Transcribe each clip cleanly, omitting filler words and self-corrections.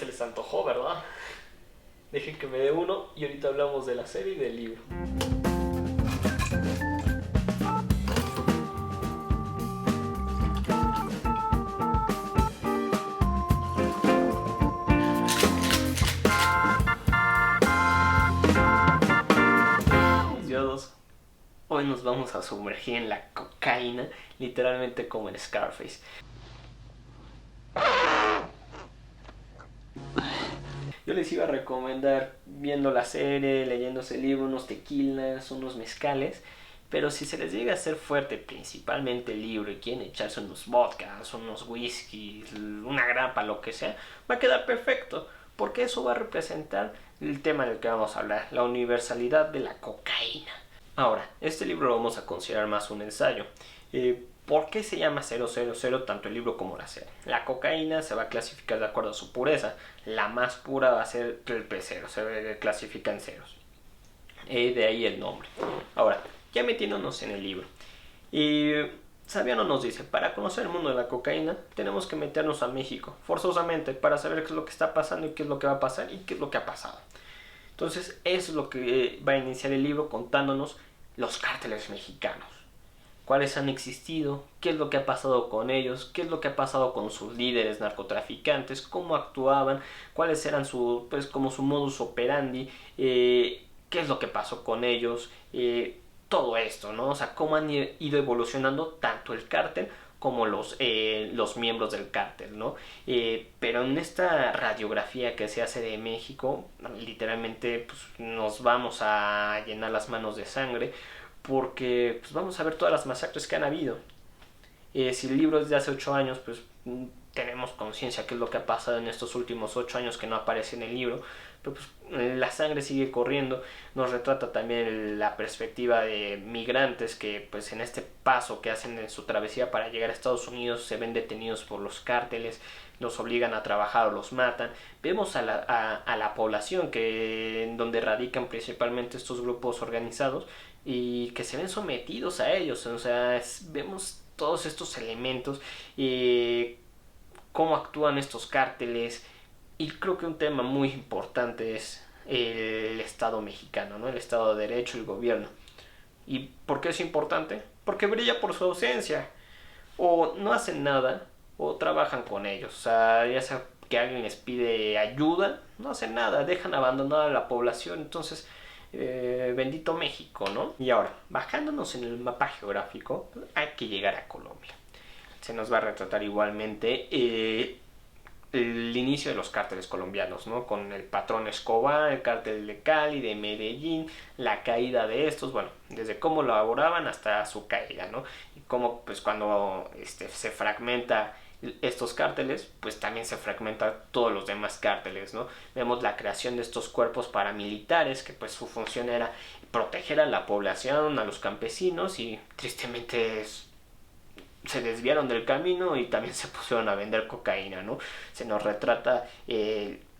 se les antojó, ¿verdad? Dejen que me dé uno y ahorita hablamos de la serie y del libro. Hoy nos vamos a sumergir en la cocaína, literalmente como en Scarface. Yo les iba a recomendar viendo la serie, leyendo ese libro, unos tequilas, unos mezcales, pero si se les llega a hacer fuerte principalmente el libro y quieren echarse unos vodkas, unos whiskies, una grapa, lo que sea, va a quedar perfecto, porque eso va a representar el tema del que vamos a hablar, la universalidad de la cocaína. Ahora, este libro lo vamos a considerar más un ensayo. ¿Por qué se llama 000 tanto el libro como la serie? La cocaína se va a clasificar de acuerdo a su pureza. La más pura va a ser el P0, se clasifica en ceros. De ahí el nombre. Ahora, ya metiéndonos en el libro. Sabiano nos dice, para conocer el mundo de la cocaína tenemos que meternos a México, forzosamente, para saber qué es lo que está pasando y qué es lo que va a pasar y qué es lo que ha pasado. Entonces, eso es lo que va a iniciar el libro contándonos los cárteles mexicanos. Cuáles han existido, qué es lo que ha pasado con ellos, qué es lo que ha pasado con sus líderes narcotraficantes, cómo actuaban, cuáles eran como su modus operandi, qué es lo que pasó con ellos, todo esto, ¿no? O sea, cómo han ido evolucionando tanto el cártel como los miembros del cártel, ¿no? Pero en esta radiografía que se hace de México, literalmente pues, nos vamos a llenar las manos de sangre, porque pues, vamos a ver todas las masacres que han habido. Si el libro es de hace 8 años, pues tenemos conciencia qué es lo que ha pasado en estos últimos 8 años que no aparece en el libro, pero pues la sangre sigue corriendo. Nos retrata también la perspectiva de migrantes que pues en este paso que hacen en su travesía para llegar a Estados Unidos se ven detenidos por los cárteles, los obligan a trabajar o los matan. Vemos a la población en donde radican principalmente estos grupos organizados y que se ven sometidos a ellos. O sea, vemos todos estos elementos, cómo actúan estos cárteles. Y creo que un tema muy importante es el Estado mexicano, ¿no? El Estado de Derecho, el gobierno. ¿Y por qué es importante? Porque brilla por su ausencia. O no hacen nada, o trabajan con ellos. O sea, ya sea que alguien les pide ayuda, no hacen nada, dejan abandonada a la población. Entonces, bendito México, ¿no? Y ahora, bajándonos en el mapa geográfico, hay que llegar a Colombia. Se nos va a retratar igualmente el inicio de los cárteles colombianos, ¿no? Con el patrón Escobar, el cártel de Cali, de Medellín, la caída de estos, bueno, desde cómo lo elaboraban hasta su caída, ¿no? Y cómo, pues, cuando se fragmenta estos cárteles, pues también se fragmentan todos los demás cárteles, ¿no? Vemos la creación de estos cuerpos paramilitares que pues su función era proteger a la población, a los campesinos, y tristemente se desviaron del camino y también se pusieron a vender cocaína, ¿no? Se nos retrata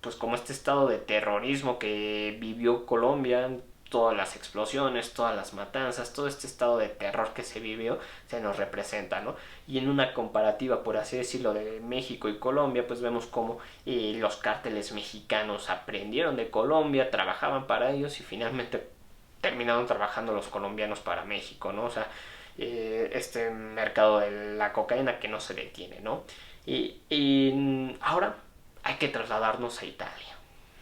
pues como este estado de terrorismo que vivió Colombia, todas las explosiones, todas las matanzas, todo este estado de terror que se vivió, se nos representa, ¿no? Y en una comparativa, por así decirlo, de México y Colombia, pues vemos cómo los cárteles mexicanos aprendieron de Colombia, trabajaban para ellos y finalmente terminaron trabajando los colombianos para México, ¿no? O sea, este mercado de la cocaína que no se detiene, ¿no? Y ahora hay que trasladarnos a Italia.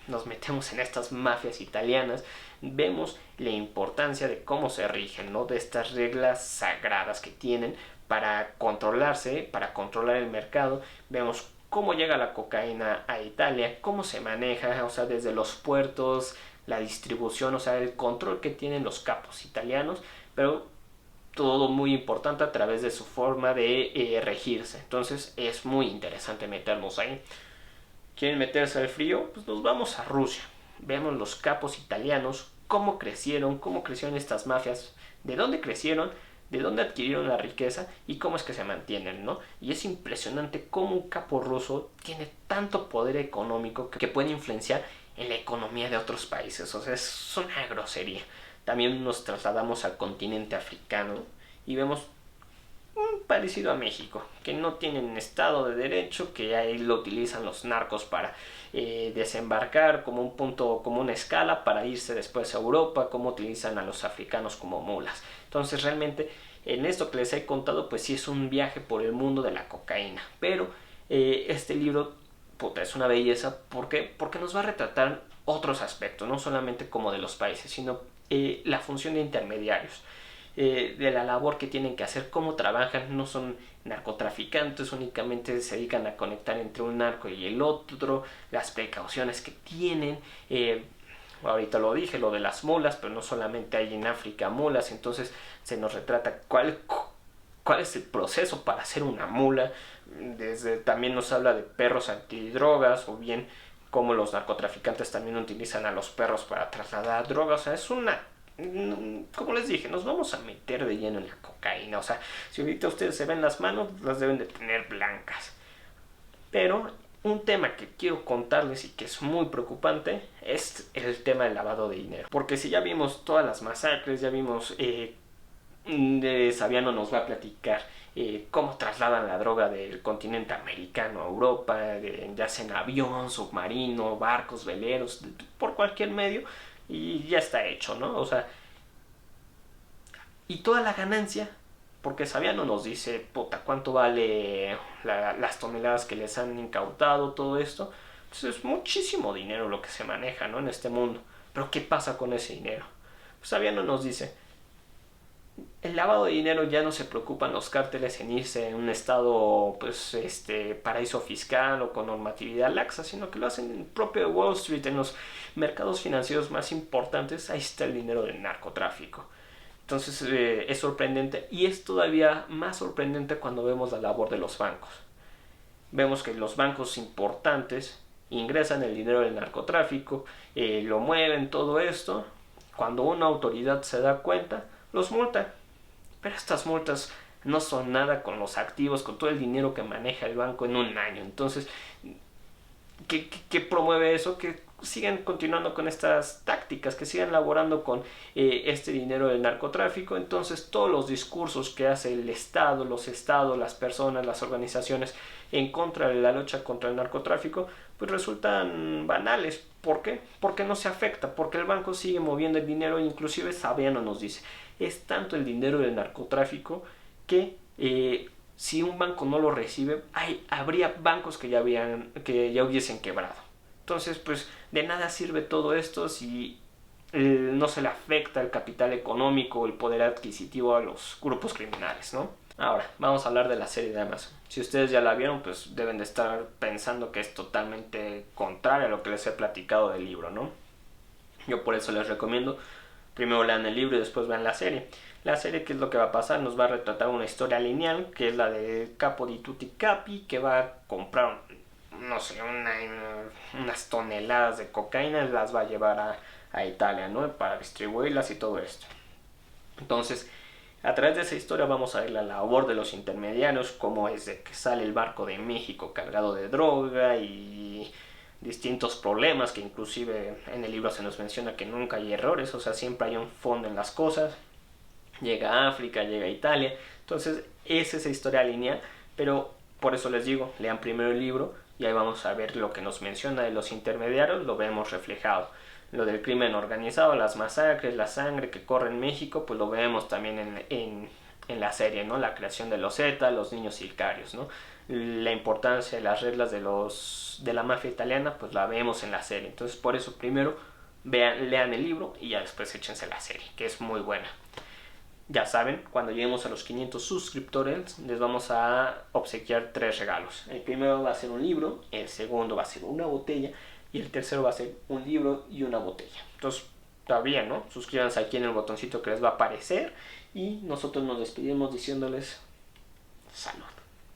Nos metemos en estas mafias italianas, vemos la importancia de cómo se rigen, ¿no? De estas reglas sagradas que tienen para controlarse, para controlar el mercado. Vemos cómo llega la cocaína a Italia, cómo se maneja, o sea, desde los puertos, la distribución, o sea, el control que tienen los capos italianos, pero todo muy importante a través de su forma de regirse. Entonces es muy interesante meternos ahí. ¿Quieren meterse al frío? Pues nos vamos a Rusia. Vemos los capos italianos, cómo crecieron estas mafias, de dónde crecieron, de dónde adquirieron la riqueza y cómo es que se mantienen, ¿no? Y es impresionante cómo un capo ruso tiene tanto poder económico que puede influenciar en la economía de otros países. O sea, es una grosería. También nos trasladamos al continente africano y vemos parecido a México, que no tienen Estado de Derecho, que ahí lo utilizan los narcos para desembarcar como un punto, como una escala para irse después a Europa, como utilizan a los africanos como mulas. Entonces realmente en esto que les he contado pues sí es un viaje por el mundo de la cocaína, pero este libro puta, es una belleza. ¿Por qué? Porque nos va a retratar otros aspectos, no solamente como de los países, sino la función de intermediarios, de la labor que tienen que hacer, cómo trabajan. No son narcotraficantes, únicamente se dedican a conectar entre un narco y el otro, las precauciones que tienen. Ahorita lo dije, lo de las mulas, pero no solamente hay en África mulas, entonces se nos retrata cuál es el proceso para hacer una mula. También nos habla de perros antidrogas, o bien cómo los narcotraficantes también utilizan a los perros para trasladar drogas. O sea, es una... Como les dije, nos vamos a meter de lleno en la cocaína. O sea, si ahorita ustedes se ven las manos, las deben de tener blancas. Pero un tema que quiero contarles y que es muy preocupante es el tema del lavado de dinero. Porque si ya vimos todas las masacres, ya vimos... Sabiano nos va a platicar cómo trasladan la droga del continente americano a Europa, ya sea en avión, submarino, barcos, veleros, por cualquier medio, y ya está hecho, ¿no? O sea, y toda la ganancia, porque Sabiano nos dice, puta, cuánto vale las toneladas que les han incautado, todo esto. Pues es muchísimo dinero lo que se maneja, ¿no? En este mundo. Pero ¿qué pasa con ese dinero? Pues Sabiano nos dice, el lavado de dinero ya no se preocupan los cárteles en irse en un estado, pues, paraíso fiscal o con normatividad laxa, sino que lo hacen en el propio Wall Street, en los mercados financieros más importantes. Ahí está el dinero del narcotráfico. Entonces es sorprendente, y es todavía más sorprendente cuando vemos la labor de los bancos. Vemos que los bancos importantes ingresan el dinero del narcotráfico, lo mueven, todo esto. Cuando una autoridad se da cuenta, los multa. Pero estas multas no son nada con los activos, con todo el dinero que maneja el banco en un año. Entonces, ¿qué promueve eso? Que sigan continuando con estas tácticas, que sigan laborando con este dinero del narcotráfico. Entonces todos los discursos que hace el Estado, los estados, las personas, las organizaciones en contra de la lucha contra el narcotráfico, pues resultan banales. ¿Por qué? Porque no se afecta, porque el banco sigue moviendo el dinero. Inclusive Sabiano nos dice, es tanto el dinero del narcotráfico que si un banco no lo recibe, habría bancos que ya hubiesen quebrado. Entonces, pues de nada sirve todo esto si no se le afecta el capital económico o el poder adquisitivo a los grupos criminales, ¿no? Ahora, vamos a hablar de la serie de Amazon. Si ustedes ya la vieron, pues deben de estar pensando que es totalmente contrario a lo que les he platicado del libro, ¿no? Yo por eso les recomiendo, primero lean el libro y después vean la serie. La serie, ¿qué es lo que va a pasar? Nos va a retratar una historia lineal, que es la del capo di tutti capi, que va a comprar, no sé, unas toneladas de cocaína, las va a llevar a Italia, ¿no? Para distribuirlas y todo esto. Entonces, a través de esa historia vamos a ver la labor de los intermediarios, cómo es de que sale el barco de México cargado de droga y distintos problemas, que inclusive en el libro se nos menciona que nunca hay errores, o sea, siempre hay un fondo en las cosas. Llega a África, llega a Italia. Entonces, es esa historia lineal, pero por eso les digo, lean primero el libro y ahí vamos a ver lo que nos menciona de los intermediarios, lo vemos reflejado. Lo del crimen organizado, las masacres, la sangre que corre en México, pues lo vemos también en la serie, ¿no? La creación de los Zetas, los niños sicarios, ¿no? La importancia de las reglas de la mafia italiana, pues la vemos en la serie. Entonces, por eso primero lean el libro y ya después échense la serie, que es muy buena. Ya saben, cuando lleguemos a los 500 suscriptores les vamos a obsequiar 3 regalos. El primero va a ser un libro, el segundo va a ser una botella y el tercero va a ser un libro y una botella. Entonces, está bien, ¿no? Suscríbanse aquí en el botoncito que les va a aparecer y nosotros nos despedimos diciéndoles salud.